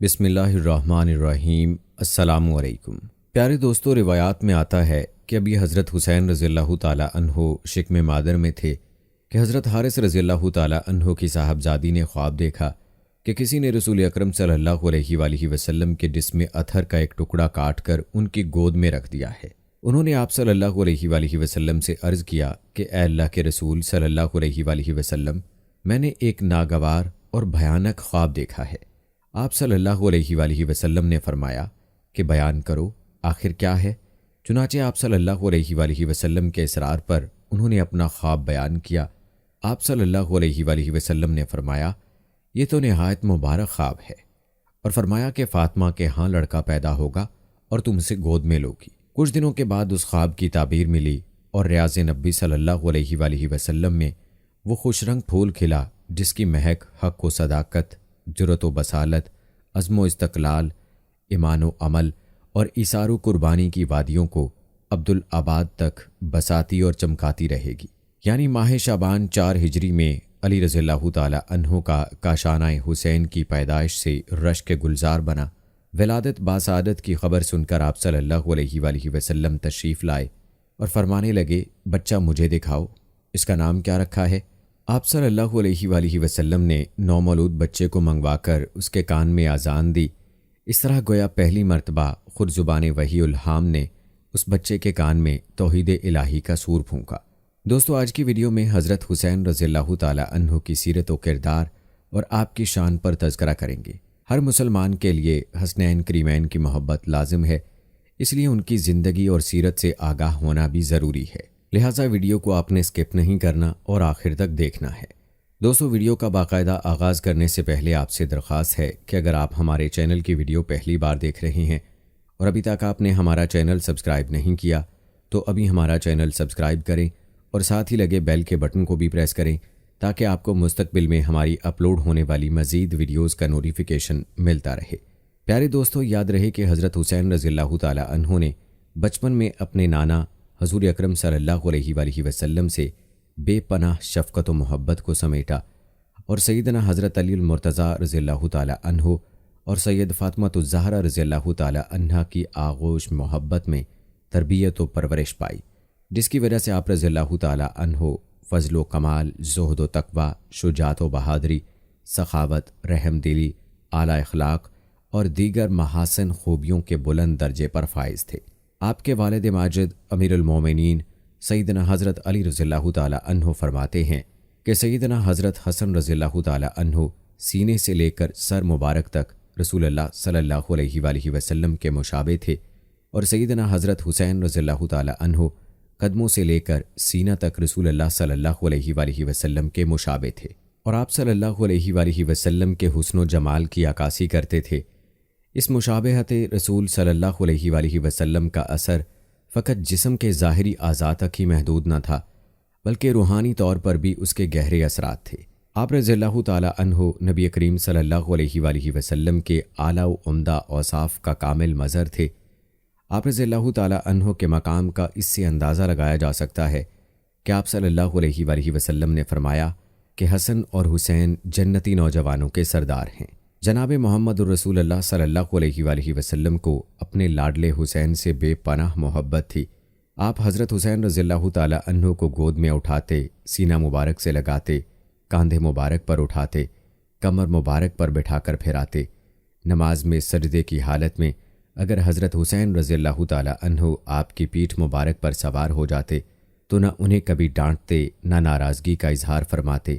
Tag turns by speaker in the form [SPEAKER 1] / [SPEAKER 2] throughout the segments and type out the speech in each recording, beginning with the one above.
[SPEAKER 1] بسم اللہ الرحمن الرحیم۔ السلام علیکم پیارے دوستو، روایات میں آتا ہے کہ ابھی حضرت حسین رضی اللہ تعالیٰ عنہ شکم مادر میں تھے کہ حضرت حارث رضی اللہ تعالیٰ عنہ کی صاحبزادی نے خواب دیکھا کہ کسی نے رسول اکرم صلی اللہ علیہ وآلہ وسلم کے جسم اطہر کا ایک ٹکڑا کاٹ کر ان کی گود میں رکھ دیا ہے۔ انہوں نے آپ صلی اللہ علیہ وآلہ وسلم سے عرض کیا کہ اے اللہ کے رسول صلی اللہ علیہ وآلہ وسلم، میں نے ایک ناگوار اور بھیانک خواب دیکھا ہے۔ آپ صلی اللہ علیہ وآلہ وسلم نے فرمایا کہ بیان کرو، آخر کیا ہے؟ چنانچہ آپ صلی اللہ علیہ وآلہ وسلم کے اصرار پر انہوں نے اپنا خواب بیان کیا۔ آپ صلی اللہ علیہ وآلہ وسلم نے فرمایا یہ تو نہایت مبارک خواب ہے، اور فرمایا کہ فاطمہ کے ہاں لڑکا پیدا ہوگا اور تم اسے گود میں لوگی۔ کچھ دنوں کے بعد اس خواب کی تعبیر ملی اور ریاض نبی صلی اللہ علیہ وآلہ وسلم میں وہ خوش رنگ پھول کھلا جس کی مہک حق و صداقت، جرأت و بصالت، عزم و استقلال، ایمان و عمل اور ایثار و قربانی کی وادیوں کو عبدالآباد تک بساتی اور چمکاتی رہے گی۔ یعنی ماہ شعبان 4 ہجری میں علی رضی اللہ تعالی عنہ کا کاشانہ حسین کی پیدائش سے رشک گلزار بنا۔ ولادت باسعادت کی خبر سن کر آپ صلی اللہ علیہ وآلہ وسلم تشریف لائے اور فرمانے لگے بچہ مجھے دکھاؤ، اس کا نام کیا رکھا ہے؟ آپ صلی اللہ علیہ وآلہ وسلم نے نومولود بچے کو منگوا کر اس کے کان میں اذان دی۔ اس طرح گویا پہلی مرتبہ خود زبان وحی الہام نے اس بچے کے کان میں توحید الہی کا سور پھونکا۔ دوستو، آج کی ویڈیو میں حضرت حسین رضی اللہ تعالی عنہ کی سیرت و کردار اور آپ کی شان پر تذکرہ کریں گے۔ ہر مسلمان کے لیے حسنین کریمین کی محبت لازم ہے، اس لیے ان کی زندگی اور سیرت سے آگاہ ہونا بھی ضروری ہے، لہٰذا ویڈیو کو آپ نے اسکپ نہیں کرنا اور آخر تک دیکھنا ہے۔ دوستو، ویڈیو کا باقاعدہ آغاز کرنے سے پہلے آپ سے درخواست ہے کہ اگر آپ ہمارے چینل کی ویڈیو پہلی بار دیکھ رہے ہیں اور ابھی تک آپ نے ہمارا چینل سبسکرائب نہیں کیا تو ابھی ہمارا چینل سبسکرائب کریں اور ساتھ ہی لگے بیل کے بٹن کو بھی پریس کریں تاکہ آپ کو مستقبل میں ہماری اپلوڈ ہونے والی مزید ویڈیوز کا نوٹیفیکیشن ملتا رہے۔ پیارے دوستو، یاد رہے کہ حضرت حسین رضی اللہ تعالی عنہ نے بچپن میں اپنے نانا حضور اکرم صلی اللہ علیہ وآلہ وسلم سے بے پناہ شفقت و محبت کو سمیٹا اور سیدنا حضرت علی المرتضیٰ رضی اللہ تعالی عنہ اور سید فاطمہ الزہرا رضی اللہ تعالی عنہ کی آغوش محبت میں تربیت و پرورش پائی، جس کی وجہ سے آپ رضی اللہ تعالی عنہ فضل و کمال، زہد و تقوی، شجاعت و بہادری، سخاوت، رحم دلی، اعلیٰ اخلاق اور دیگر محاسن خوبیوں کے بلند درجے پر فائز تھے۔ آپ کے والد ماجد امیر المومنین سیدنا حضرت علی رضی اللہ تعالی عنہ فرماتے ہیں کہ سیدنا حضرت حسن رضی اللہ تعالی عنہ سینے سے لے کر سر مبارک تک رسول اللہ صلی اللہ علیہ وآلہ وسلم کے مشابہ تھے، اور سیدنا حضرت حسین رضی اللہ تعالی عنہ قدموں سے لے کر سینہ تک رسول اللہ صلی اللہ علیہ وآلہ وسلم کے مشابہ تھے، اور آپ صلی اللہ علیہ وآلہ وسلم کے حسن و جمال کی عکاسی کرتے تھے۔ اس مشابہت رسول صلی اللہ علیہ وآلہ وسلم کا اثر فقط جسم کے ظاہری اعضاء تک ہی محدود نہ تھا، بلکہ روحانی طور پر بھی اس کے گہرے اثرات تھے۔ آپ رضی اللہ تعالی عنہ نبی کریم صلی اللہ علیہ وآلہ وسلم کے اعلیٰ و عمدہ اوصاف کا کامل مظہر تھے۔ آپ رضی اللہ تعالی عنہ کے مقام کا اس سے اندازہ لگایا جا سکتا ہے کہ آپ صلی اللہ علیہ وآلہ وسلم نے فرمایا کہ حسن اور حسین جنتی نوجوانوں کے سردار ہیں۔ جناب محمد الرسول اللہ صلی اللہ علیہ وآلہ وسلم کو اپنے لاڈلے حسین سے بے پناہ محبت تھی۔ آپ حضرت حسین رضی اللہ تعالی عنہ کو گود میں اٹھاتے، سینہ مبارک سے لگاتے، کاندھے مبارک پر اٹھاتے، کمر مبارک پر بٹھا کر پھراتے۔ نماز میں سجدے کی حالت میں اگر حضرت حسین رضی اللہ تعالی عنہ آپ کی پیٹھ مبارک پر سوار ہو جاتے تو نہ انہیں کبھی ڈانٹتے، نہ ناراضگی کا اظہار فرماتے،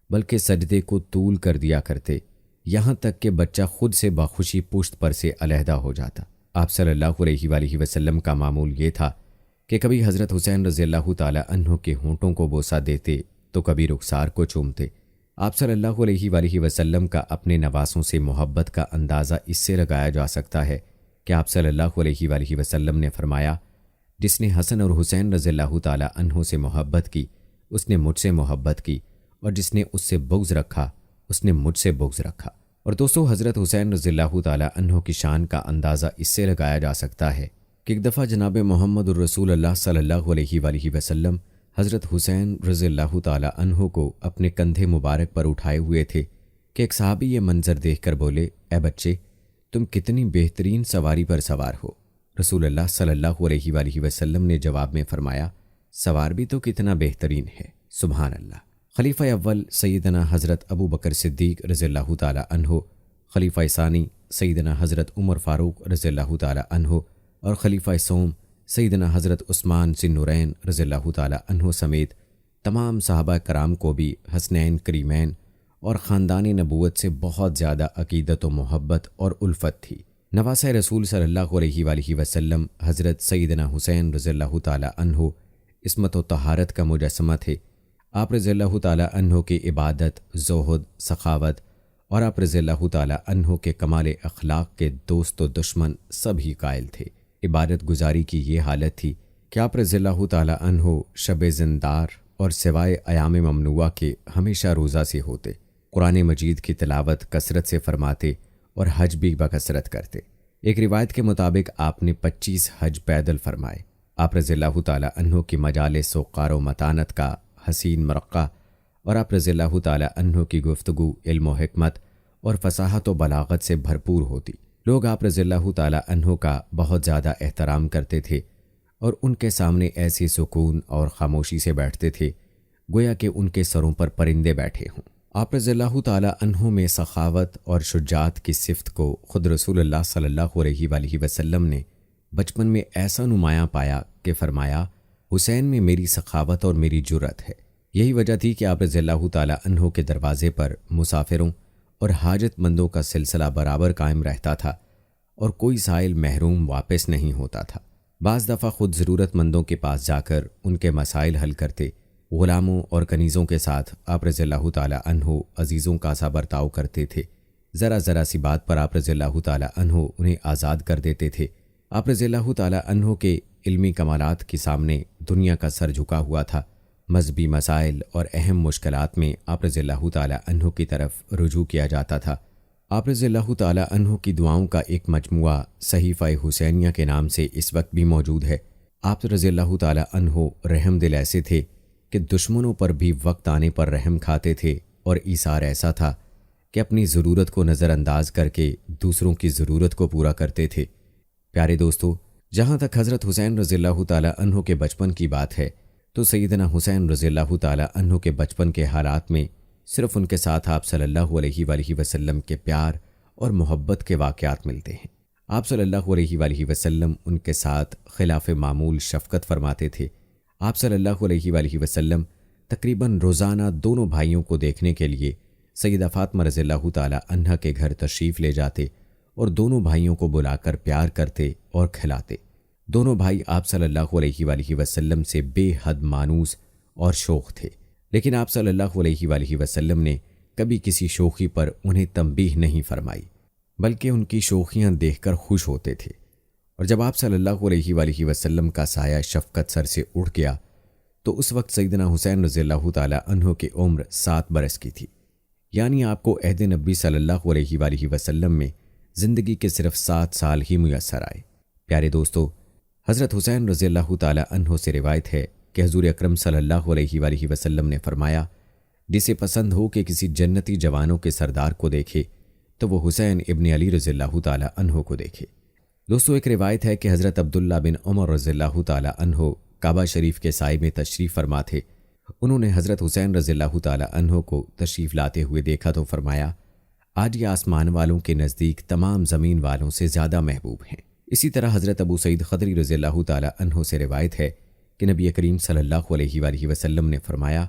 [SPEAKER 1] بلکہ سجدے کو طول کر دیا کرتے، یہاں تک کہ بچہ خود سے بخوشی پشت پر سے علیحدہ ہو جاتا۔ آپ صلی اللہ علیہ وآلہ وسلم کا معمول یہ تھا کہ کبھی حضرت حسین رضی اللہ تعالی عنہ کے ہونٹوں کو بوسہ دیتے تو کبھی رخسار کو چومتے۔ آپ صلی اللہ علیہ وآلہ وسلم کا اپنے نواسوں سے محبت کا اندازہ اس سے لگایا جا سکتا ہے کہ آپ صلی اللہ علیہ وآلہ وسلم نے فرمایا جس نے حسن اور حسین رضی اللہ تعالی عنہ سے محبت کی اس نے مجھ سے محبت کی، اور جس نے اس سے بغض رکھا اس نے مجھ سے بغض رکھا۔ اور دوستو، حضرت حسین رضی اللہ تعالی عنہ کی شان کا اندازہ اس سے لگایا جا سکتا ہے کہ ایک دفعہ جناب محمد الرسول اللہ صلی اللہ علیہ وآلہ وسلم حضرت حسین رضی اللہ تعالی عنہ کو اپنے کندھے مبارک پر اٹھائے ہوئے تھے کہ ایک صحابی یہ منظر دیکھ کر بولے، اے بچے، تم کتنی بہترین سواری پر سوار ہو۔ رسول اللہ صلی اللہ علیہ وآلہ وسلم نے جواب میں فرمایا، سوار بھی تو کتنا بہترین ہے، سبحان اللہ۔ خلیفہ اول سیدنا حضرت ابو بکر صدیق رضی اللہ تعالی عنہ، خلیفہ ثانی سیدنا حضرت عمر فاروق رضی اللہ تعالی عنہ اور خلیفہ سوم سیدنا حضرت عثمان ذی النورین رضی اللہ تعالی عنہ سمیت تمام صحابہ کرام کو بھی حسنین کریمین اور خاندان نبوت سے بہت زیادہ عقیدت و محبت اور الفت تھی۔ نواسہ رسول صلی اللہ علیہ وآلہ وسلم حضرت سیدنا حسین رضی اللہ تعالی عنہ عصمت و طہارت کا مجسمہ تھے۔ آپ رضی اللہ تعالی عنہ کی عبادت، زہد، سخاوت اور آپ رضی اللہ تعالی عنہ کے کمال اخلاق کے دوست و دشمن سب ہی قائل تھے۔ عبادت گزاری کی یہ حالت تھی کہ آپ رضی اللہ تعالی عنہ شب زندار اور سوائے ایام ممنوعہ کے ہمیشہ روزہ سے ہوتے، قرآن مجید کی تلاوت کثرت سے فرماتے اور حج بھی بکثرت کرتے۔ ایک روایت کے مطابق آپ نے 25 حج پیدل فرمائے۔ آپ رضی اللہ تعالی عنہ کی مجالس وقار و متانت کا حسین مرقع اور آپ رضی اللہ تعالی عنہ کی گفتگو علم و حکمت اور فصاحت و بلاغت سے بھرپور ہوتی۔ لوگ آپ رضی اللہ تعالی عنہ کا بہت زیادہ احترام کرتے تھے اور ان کے سامنے ایسی سکون اور خاموشی سے بیٹھتے تھے گویا کہ ان کے سروں پر پرندے بیٹھے ہوں۔ آپ رضی اللہ تعالی عنہ میں سخاوت اور شجاعت کی صفت کو خود رسول اللہ صلی اللہ علیہ وآلہ وسلم نے بچپن میں ایسا نمایاں پایا کہ فرمایا، حسین میں میری سخاوت اور میری جرأت ہے۔ یہی وجہ تھی کہ آپ رضی اللہ تعالی عنہ کے دروازے پر مسافروں اور حاجت مندوں کا سلسلہ برابر قائم رہتا تھا اور کوئی سائل محروم واپس نہیں ہوتا تھا۔ بعض دفعہ خود ضرورت مندوں کے پاس جا کر ان کے مسائل حل کرتے۔ غلاموں اور کنیزوں کے ساتھ آپ رضی اللہ تعالی عنہ عزیزوں کا سا برتاؤ کرتے تھے۔ ذرا ذرا سی بات پر آپ رضی اللہ تعالی عنہ انہیں آزاد کر دیتے تھے۔ آپ رضی اللہ تعالی عنہ کے علمی کمالات کے سامنے دنیا کا سر جھکا ہوا تھا۔ مذہبی مسائل اور اہم مشکلات میں آپ رضی اللہ تعالی عنہ کی طرف رجوع کیا جاتا تھا۔ آپ رضی اللہ تعالی عنہ کی دعاؤں کا ایک مجموعہ صحیفہ حسینیہ کے نام سے اس وقت بھی موجود ہے۔ آپ رضی اللہ تعالی عنہ رحم دل ایسے تھے کہ دشمنوں پر بھی وقت آنے پر رحم کھاتے تھے اور ایثار ایسا تھا کہ اپنی ضرورت کو نظر انداز کر کے دوسروں کی ضرورت کو پورا کرتے تھے۔ پیارے دوستو، جہاں تک حضرت حسین رضی اللہ تعالی عنہ کے بچپن کی بات ہے تو سیدنا حسین رضی اللہ تعالی عنہ کے بچپن کے حالات میں صرف ان کے ساتھ آپ صلی اللہ علیہ وآلہ وسلم کے پیار اور محبت کے واقعات ملتے ہیں۔ آپ صلی اللہ علیہ وآلہ وسلم ان کے ساتھ خلاف معمول شفقت فرماتے تھے۔ آپ صلی اللہ علیہ وآلہ وسلم تقریباً روزانہ دونوں بھائیوں کو دیکھنے کے لیے سیدہ فاطمہ رضی اللہ تعالی عنہا کے گھر تشریف لے جاتے اور دونوں بھائیوں کو بلا کر پیار کرتے اور کھلاتے۔ دونوں بھائی آپ صلی اللہ علیہ وآلہ وسلم سے بے حد مانوس اور شوق تھے، لیکن آپ صلی اللہ علیہ وآلہ وسلم نے کبھی کسی شوخی پر انہیں تنبیہ نہیں فرمائی، بلکہ ان کی شوخیاں دیکھ کر خوش ہوتے تھے۔ اور جب آپ صلی اللہ علیہ وآلہ وسلم کا سایہ شفقت سر سے اڑ گیا تو اس وقت سیدنا حسین رضی اللہ تعالی عنہ کی عمر 7 برس کی تھی، یعنی آپ کو عہد نبی صلی اللہ علیہ وآلہ وسلم میں زندگی کے صرف 7 سال ہی میسر آئے۔ پیارے دوستو، حضرت حسین رضی اللہ تعالی عنہ سے روایت ہے کہ حضور اکرم صلی اللہ علیہ وآلہ وسلم نے فرمایا، جسے پسند ہو کہ کسی جنتی جوانوں کے سردار کو دیکھے تو وہ حسین ابن علی رضی اللہ تعالی عنہ کو دیکھے۔ دوستو، ایک روایت ہے کہ حضرت عبداللہ بن عمر رضی اللہ تعالی عنہ کعبہ شریف کے سائے میں تشریف فرما تھے۔ انہوں نے حضرت حسین رضی اللہ تعالی عنہ کو تشریف لاتے ہوئے دیکھا تو فرمایا، آج یہ آسمان والوں کے نزدیک تمام زمین والوں سے زیادہ محبوب ہیں۔ اسی طرح حضرت ابو سعید خدری رضی اللہ تعالی عنہ سے روایت ہے کہ نبی کریم صلی اللہ علیہ وآلہ وسلم نے فرمایا،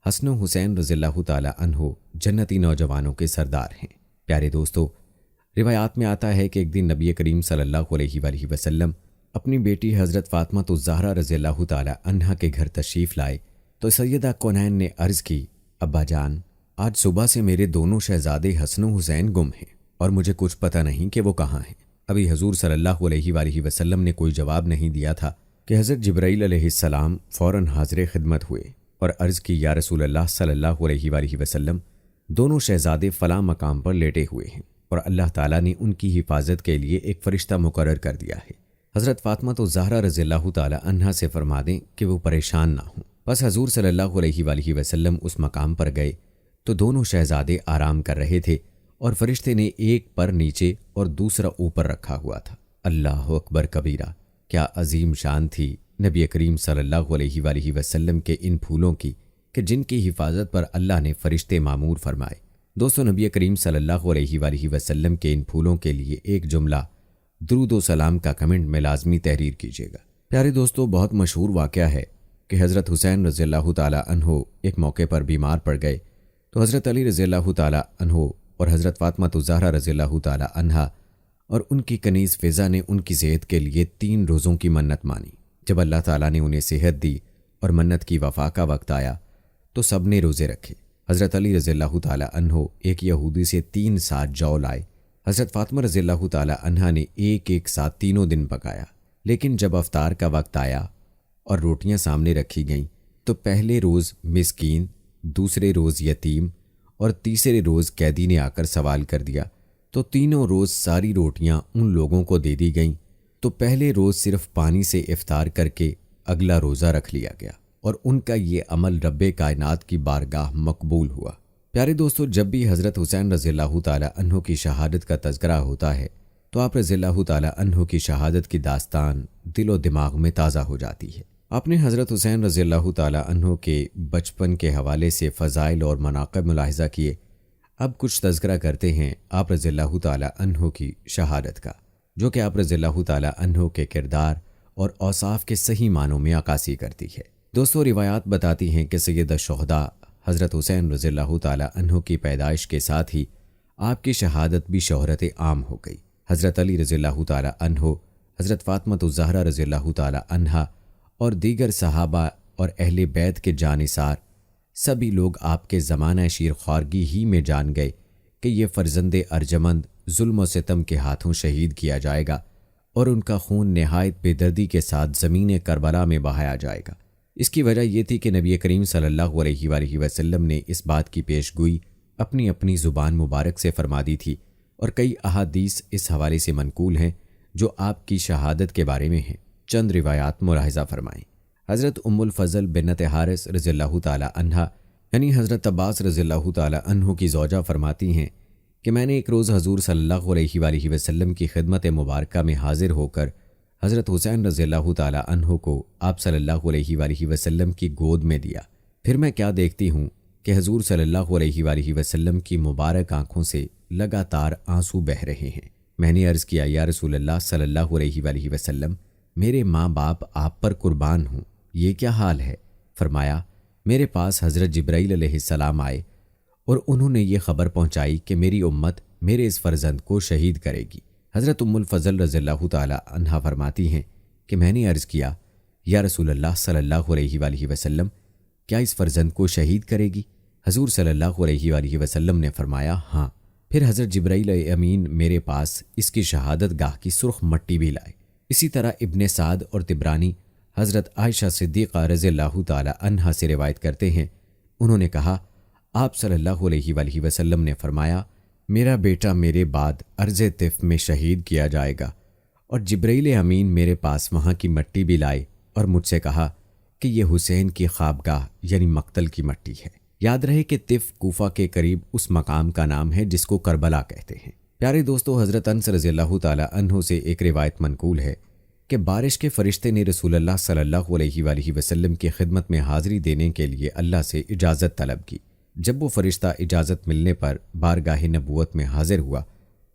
[SPEAKER 1] حسن و حسین رضی اللہ تعالی عنہ جنتی نوجوانوں کے سردار ہیں۔ پیارے دوستو، روایات میں آتا ہے کہ ایک دن نبی کریم صلی اللہ علیہ وآلہ وسلم اپنی بیٹی حضرت فاطمہ الزہرا رضی اللہ تعالی عنہا کے گھر تشریف لائے تو سیدہ کونین نے عرض کی، ابا جان، آج صبح سے میرے دونوں شہزادے حسن و حسین گم ہیں اور مجھے کچھ پتہ نہیں کہ وہ کہاں ہیں۔ ابھی حضور صلی اللہ علیہ وآلہ وسلم نے کوئی جواب نہیں دیا تھا کہ حضرت جبرائیل علیہ السلام فوراً حاضر خدمت ہوئے اور عرض کی، یا رسول اللہ صلی اللہ علیہ وآلہ وسلم، دونوں شہزادے فلاں مقام پر لیٹے ہوئے ہیں اور اللہ تعالیٰ نے ان کی حفاظت کے لیے ایک فرشتہ مقرر کر دیا ہے۔ حضرت فاطمہ الزہرا رضی اللہ تعالی عنہا سے فرما دیں کہ وہ پریشان نہ ہوں۔ بس حضور صلی اللہ علیہ وآلہ وسلم اس مقام پر گئے تو دونوں شہزادے آرام کر رہے تھے اور فرشتے نے ایک پر نیچے اور دوسرا اوپر رکھا ہوا تھا۔ اللہ اکبر کبیرہ! کیا عظیم شان تھی نبی کریم صلی اللہ علیہ وآلہ وسلم کے ان پھولوں کی کہ جن کی حفاظت پر اللہ نے فرشتے مامور فرمائے۔ دوستو، نبی کریم صلی اللہ علیہ وآلہ وسلم کے ان پھولوں کے لیے ایک جملہ درود و سلام کا کمنٹ میں لازمی تحریر کیجیے گا۔ پیارے دوستو، بہت مشہور واقعہ ہے کہ حضرت حسین رضی اللہ تعالی عنہ ایک موقع پر بیمار پڑ گئے تو حضرت علی رضی اللہ تعالی عنہ اور حضرت فاطمہ الزہرا رضی اللہ تعالی عنہا اور ان کی کنیز فضا نے ان کی صحت کے لیے 3 روزوں کی منت مانی۔ جب اللہ تعالیٰ نے انہیں صحت دی اور منت کی وفا کا وقت آیا تو سب نے روزے رکھے۔ حضرت علی رضی اللہ تعالی عنہ ایک یہودی سے 3 ساعت جو لائے۔ حضرت فاطمہ رضی اللہ تعالی عنہا نے ایک ساتھ تینوں دن پکایا، لیکن جب افطار کا وقت آیا اور روٹیاں سامنے رکھی گئیں تو پہلے روز مسکین، دوسرے روز یتیم اور تیسرے روز قیدی نے آ کر سوال کر دیا تو تینوں روز ساری روٹیاں ان لوگوں کو دے دی گئیں تو پہلے روز صرف پانی سے افطار کر کے اگلا روزہ رکھ لیا گیا اور ان کا یہ عمل رب کائنات کی بارگاہ مقبول ہوا۔ پیارے دوستو، جب بھی حضرت حسین رضی اللہ تعالی عنہ کی شہادت کا تذکرہ ہوتا ہے تو آپ رضی اللہ تعالی عنہ کی شہادت کی داستان دل و دماغ میں تازہ ہو جاتی ہے۔ آپ نے حضرت حسین رضی اللہ تعالی عنہ کے بچپن کے حوالے سے فضائل اور مناقب ملاحظہ کیے۔ اب کچھ تذکرہ کرتے ہیں آپ رضی اللہ تعالی عنہ کی شہادت کا، جو کہ آپ رضی اللہ تعالی عنہ کے کردار اور اوصاف کے صحیح معنوں میں عکاسی کرتی ہے۔ دوستو، روایات بتاتی ہیں کہ سید الشہداء حضرت حسین رضی اللہ تعالی عنہ کی پیدائش کے ساتھ ہی آپ کی شہادت بھی شہرت عام ہو گئی۔ حضرت علی رضی اللہ تعالی عنہ، حضرت فاطمہ الزہرا رضی اللہ تعالی عنہا اور دیگر صحابہ اور اہل بیت کے جانثار سبھی لوگ آپ کے زمانہ شیر خوارگی ہی میں جان گئے کہ یہ فرزند ارجمند ظلم و ستم کے ہاتھوں شہید کیا جائے گا اور ان کا خون نہایت بے دردی کے ساتھ زمین کربلا میں بہایا جائے گا۔ اس کی وجہ یہ تھی کہ نبی کریم صلی اللہ علیہ وآلہ وسلم نے اس بات کی پیش گوئی اپنی اپنی زبان مبارک سے فرما دی تھی، اور کئی احادیث اس حوالے سے منقول ہیں جو آپ کی شہادت کے بارے میں ہیں۔ چند روایات ملاحظہ فرمائیں۔ حضرت ام الفضل بنت حارث رضی اللہ تعالی عنہا یعنی حضرت عباس رضی اللہ تعالی عنہ کی زوجہ فرماتی ہیں کہ میں نے ایک روز حضور صلی اللہ علیہ وآلہ وسلم کی خدمت مبارکہ میں حاضر ہو کر حضرت حسین رضی اللہ تعالی عنہ کو آپ صلی اللہ علیہ وآلہ وسلم کی گود میں دیا۔ پھر میں کیا دیکھتی ہوں کہ حضور صلی اللہ علیہ وآلہ وسلم کی مبارک آنکھوں سے لگاتار آنسو بہہ رہے ہیں۔ میں نے عرض کیا، یا رسول اللہ صلی اللہ علیہ وآلہ وسلم، میرے ماں باپ آپ پر قربان ہوں، یہ کیا حال ہے؟ فرمایا، میرے پاس حضرت جبرائیل علیہ السلام آئے اور انہوں نے یہ خبر پہنچائی کہ میری امت میرے اس فرزند کو شہید کرے گی۔ حضرت ام الفضل رضی اللہ تعالی عنہا فرماتی ہیں کہ میں نے عرض کیا، یا رسول اللہ صلی اللہ علیہ وآلہ وسلم، کیا اس فرزند کو شہید کرے گی؟ حضور صلی اللہ علیہ وآلہ وسلم نے فرمایا، ہاں۔ پھر حضرت جبرائیل امین میرے پاس اس کی شہادت گاہ کی سرخ مٹی بھی لائے۔ اسی طرح ابن سعد اور طبرانی حضرت عائشہ صدیقہ رضی اللہ تعالی عنہا سے روایت کرتے ہیں، انہوں نے کہا، آپ صلی اللہ علیہ وآلہ وسلم نے فرمایا، میرا بیٹا میرے بعد ارض طف میں شہید کیا جائے گا، اور جبرائیل امین میرے پاس وہاں کی مٹی بھی لائے اور مجھ سے کہا کہ یہ حسین کی خوابگاہ یعنی مقتل کی مٹی ہے۔ یاد رہے کہ طف کوفہ کے قریب اس مقام کا نام ہے جس کو کربلا کہتے ہیں۔ پیارے دوستو، حضرت انس رضی اللہ تعالی عنہ سے ایک روایت منقول ہے کہ بارش کے فرشتے نے رسول اللہ صلی اللہ علیہ وآلہ وسلم کی خدمت میں حاضری دینے کے لیے اللہ سے اجازت طلب کی۔ جب وہ فرشتہ اجازت ملنے پر بارگاہ نبوت میں حاضر ہوا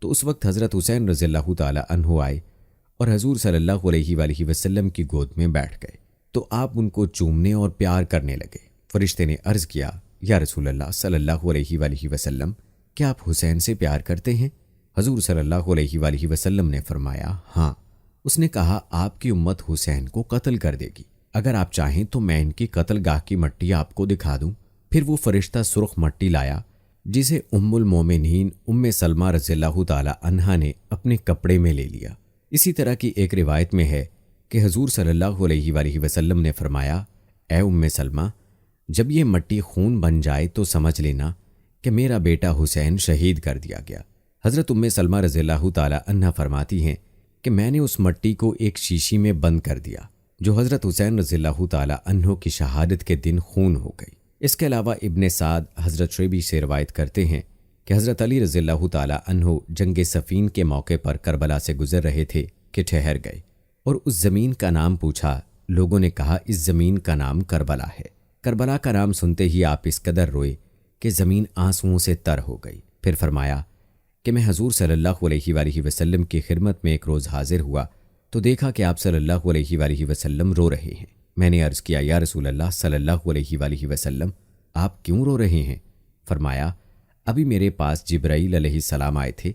[SPEAKER 1] تو اس وقت حضرت حسین رضی اللہ تعالی عنہ آئے اور حضور صلی اللہ علیہ وآلہ وسلم کی گود میں بیٹھ گئے تو آپ ان کو چومنے اور پیار کرنے لگے۔ فرشتے نے عرض کیا، یا رسول اللہ صلی اللہ علیہ وآلہ وسلم، کیا آپ حسین سے پیار کرتے ہیں؟ حضور صلی اللہ علیہ وآلہ وسلم نے فرمایا، ہاں۔ اس نے کہا، آپ کی امت حسین کو قتل کر دے گی، اگر آپ چاہیں تو میں ان کی قتل گاہ کی مٹی آپ کو دکھا دوں۔ پھر وہ فرشتہ سرخ مٹی لایا جسے ام المومنین ام سلمہ رضی اللہ تعالی عنہا نے اپنے کپڑے میں لے لیا۔ اسی طرح کی ایک روایت میں ہے کہ حضور صلی اللہ علیہ وآلہ وسلم نے فرمایا، اے ام سلمہ، جب یہ مٹی خون بن جائے تو سمجھ لینا کہ میرا بیٹا حسین شہید کر دیا گیا۔ حضرت ام سلمہ رضی اللہ تعالی عنہا فرماتی ہیں کہ میں نے اس مٹی کو ایک شیشی میں بند کر دیا جو حضرت حسین رضی اللہ تعالی عنہ کی شہادت کے دن خون ہو گئی۔ اس کے علاوہ ابن سعد حضرت شعیبی سے روایت کرتے ہیں کہ حضرت علی رضی اللہ تعالیٰ عنہ جنگ صفین کے موقع پر کربلا سے گزر رہے تھے کہ ٹھہر گئے اور اس زمین کا نام پوچھا۔ لوگوں نے کہا اس زمین کا نام کربلا ہے۔ کربلا کا نام سنتے ہی آپ اس قدر روئے کہ زمین آنسوؤں سے تر ہو گئی۔ پھر فرمایا کہ میں حضور صلی اللہ علیہ وآلہ وسلم کی خدمت میں ایک روز حاضر ہوا تو دیکھا کہ آپ صلی اللہ علیہ وآلہ وسلم رو رہے ہیں۔ میں نے عرض کیا یا رسول اللہ صلی اللہ علیہ وآلہ وسلم آپ کیوں رو رہے ہیں؟ فرمایا ابھی میرے پاس جبرائیل علیہ السلام آئے تھے،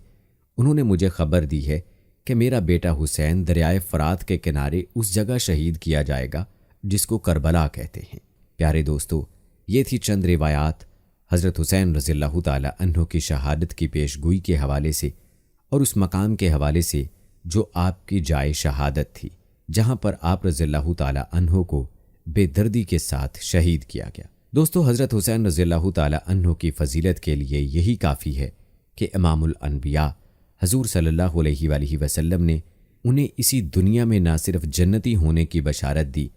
[SPEAKER 1] انہوں نے مجھے خبر دی ہے کہ میرا بیٹا حسین دریائے فرات کے کنارے اس جگہ شہید کیا جائے گا جس کو کربلا کہتے ہیں۔ پیارے دوستو، یہ تھی چند روایات حضرت حسین رضی اللہ تعالی عنہ کی شہادت کی پیش گوئی کے حوالے سے اور اس مقام کے حوالے سے جو آپ کی جائے شہادت تھی، جہاں پر آپ رضی اللہ تعالی عنہ کو بے دردی کے ساتھ شہید کیا گیا۔ دوستو، حضرت حسین رضی اللہ تعالی عنہ کی فضیلت کے لیے یہی کافی ہے کہ امام الانبیاء حضور صلی اللہ علیہ وآلہ وسلم نے انہیں اسی دنیا میں نہ صرف جنتی ہونے کی بشارت دی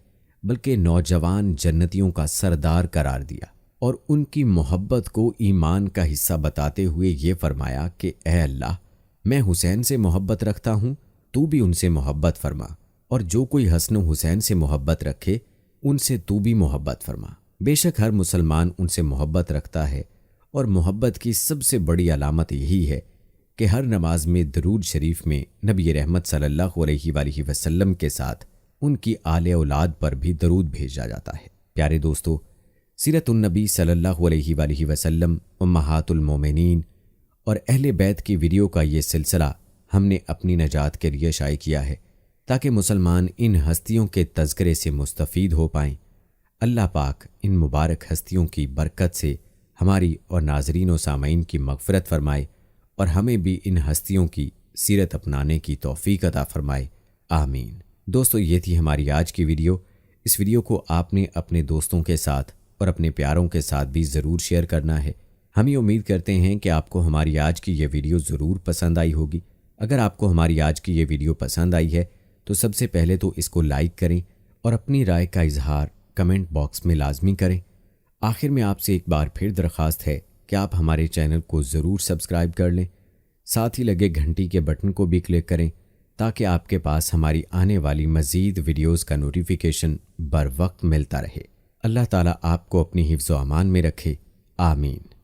[SPEAKER 1] بلکہ نوجوان جنتیوں کا سردار قرار دیا اور ان کی محبت کو ایمان کا حصہ بتاتے ہوئے یہ فرمایا کہ اے اللہ، میں حسین سے محبت رکھتا ہوں، تو بھی ان سے محبت فرما، اور جو کوئی حسن و حسین سے محبت رکھے ان سے تو بھی محبت فرما۔ بے شک ہر مسلمان ان سے محبت رکھتا ہے، اور محبت کی سب سے بڑی علامت یہی ہے کہ ہر نماز میں درود شریف میں نبی رحمت صلی اللہ علیہ وآلہ وسلم کے ساتھ ان کی آل اولاد پر بھی درود بھیجا جاتا ہے۔ پیارے دوستو، سیرت النبی صلی اللہ علیہ وآلہ وسلم، امہات المومنین اور اہل بیت کی ویڈیو کا یہ سلسلہ ہم نے اپنی نجات کے لیے شائع کیا ہے تاکہ مسلمان ان ہستیوں کے تذکرے سے مستفید ہو پائیں۔ اللہ پاک ان مبارک ہستیوں کی برکت سے ہماری اور ناظرین و سامعین کی مغفرت فرمائے اور ہمیں بھی ان ہستیوں کی سیرت اپنانے کی توفیق عطا فرمائے، آمین۔ دوستو، یہ تھی ہماری آج کی ویڈیو۔ اس ویڈیو کو آپ نے اپنے دوستوں کے ساتھ اور اپنے پیاروں کے ساتھ بھی ضرور شیئر کرنا ہے۔ ہم یہ امید کرتے ہیں کہ آپ کو ہماری آج کی یہ ویڈیو ضرور پسند آئی ہوگی۔ اگر آپ کو ہماری آج کی یہ ویڈیو پسند آئی ہے تو سب سے پہلے تو اس کو لائک کریں اور اپنی رائے کا اظہار کمنٹ باکس میں لازمی کریں۔ آخر میں آپ سے ایک بار پھر درخواست ہے کہ آپ ہمارے چینل کو ضرور سبسکرائب کر لیں، ساتھ ہی لگے گھنٹی کے بٹن کو بھی کلک کریں تاکہ آپ کے پاس ہماری آنے والی مزید ویڈیوز کا نوٹیفیکیشن بر وقت ملتا رہے۔ اللہ تعالیٰ آپ کو اپنی حفظ و امان میں رکھے، آمین۔